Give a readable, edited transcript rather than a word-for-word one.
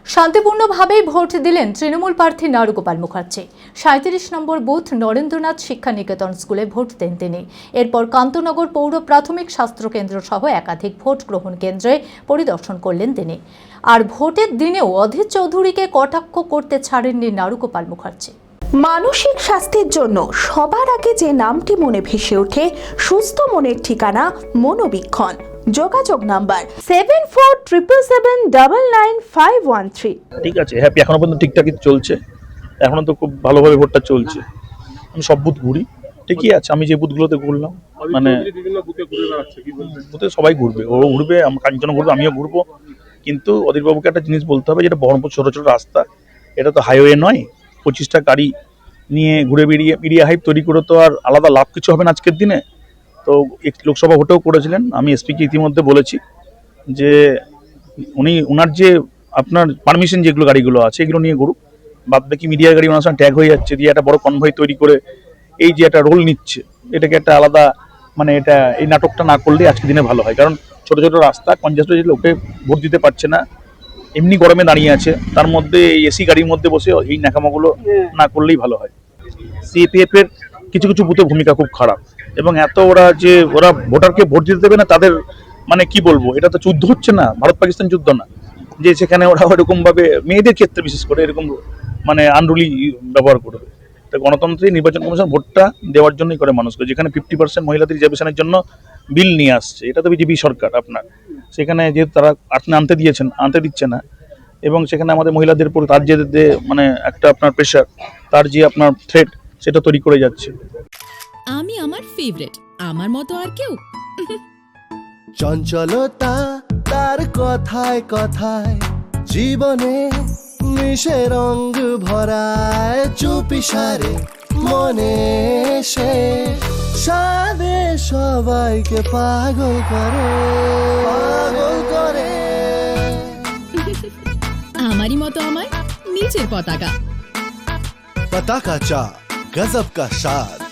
শান্তিপূর্ণভাবেই vote দিলেন তৃণমূল প্রার্থী নারুগোপাল মুখার্জি। 37 নম্বর booth Narendranath শিক্ষা নিকেতন স্কুলে ভোট দেন তিনি। এরপর কান্তনগর পৌর প্রাথমিক স্বাস্থ্য কেন্দ্র সহ একাধিক ভোট গ্রহণ কেন্দ্রে পরিদর্শন করলেন তিনি। আর ভোটের দিনেও অধীর চৌধুরীকে কটাক্ষ করতে ছাড়েননি নারুগোপাল মুখার্জি। মানসিক স্বাস্থ্যের জন্য সবার আগে যে নামটি মনে ভেসে ওঠে, সুস্থ মনের ঠিকানা মনোবীক্ষণ। যোগাযোগ নাম্বার 7477799513। ঠিক আছে, হ্যাপি এখনো পর্যন্ত ঠিকঠাকই চলছে, এখনো তো খুব ভালোভাবে ভোটটা চলছে। আমি সব বুথ ঘুরি, ঠিকই আছে। আমি যে বুথগুলোতে ঘুরলাম, মানে বুথে সবাই ঘুরবে, ও ঘুরবে, কাঞ্চন ঘুরবে, আমিও ঘুরবো। কিন্তু অধীরবাবুকে একটা জিনিস বলতে হবে, যেটা বহরমপুর ছোট ছোট রাস্তা, এটা তো হাইওয়ে নয়। 25টা গাড়ি নিয়ে ঘুরে বেরিয়ে মিডিয়া হাইপ তৈরি করে তো আর আলাদা লাভ কিছু হবে না আজকের দিনে। তো লোকসভা ভোটেও করেছিলেন, আমি এসপিকে ইতিমধ্যে বলেছি যে ওনার যে আপনার পারমিশন যেগুলো গাড়িগুলো আছে এগুলো নিয়ে ঘুরুক, বাদ বাকি মিডিয়ার গাড়ি ওনার সঙ্গে ট্যাগ হয়ে যাচ্ছে, দিয়ে একটা বড় কনভয় তৈরি করে এই যে একটা রোল নিচ্ছে, এটাকে একটা আলাদা, মানে এটা এই নাটকটা না করলে আজকের দিনে ভালো হয়। কারণ ছোট ছোট রাস্তা কনজেস্টেড, লোকে ভোট দিতে পারছে না, এমনি গরমে দাঁড়িয়ে আছে, তার মধ্যে এই এসি গাড়ির মধ্যে বসে এই ন্যাকামাগুলো না করলেই ভালো হয়। সিপিএফ এর কিছু কিছু বুথে ভূমিকা খুব খারাপ, এবং এত ওরা ভোটারকে ভোট দিতে দেবে না, তাদের মানে কি বলবো, এটা তো যুদ্ধ হচ্ছে না, ভারত পাকিস্তান যুদ্ধ না, যে সেখানে ওরা এরকম ভাবে মেয়েদের ক্ষেত্রে বিশেষ করে এরকম মানে আনরুলি ব্যবহার করবে। তো গণতন্ত্রে নির্বাচন কমিশন ভোটটা দেওয়ার জন্যই করে মানুষকে, যেখানে 50% মহিলাদের রিজার্ভেশনের জন্য বিল নিয়ে আসছে, এটা তো বিজেপি সরকার আপনার, সেখানে যেহেতু তারা আনতে দিচ্ছে না, এবং সেখানে আমাদের মহিলাদের উপর তার যে মানে একটা আপনার প্রেশার, তার যে আপনার থ্রেট, সেটা তৈরি করে যাচ্ছে। আমি আমার ফেভারিট, আমার মতো আর কেউ। চঞ্চলতা তার কথায় কথায় জীবনে মিশে রঙ ভরায়, চুপি সারে মনে সে সাদে সবাইকে পাগল করে। আমারই মতো আমার নিজের পতাকা। पता का चा गजब का शाद।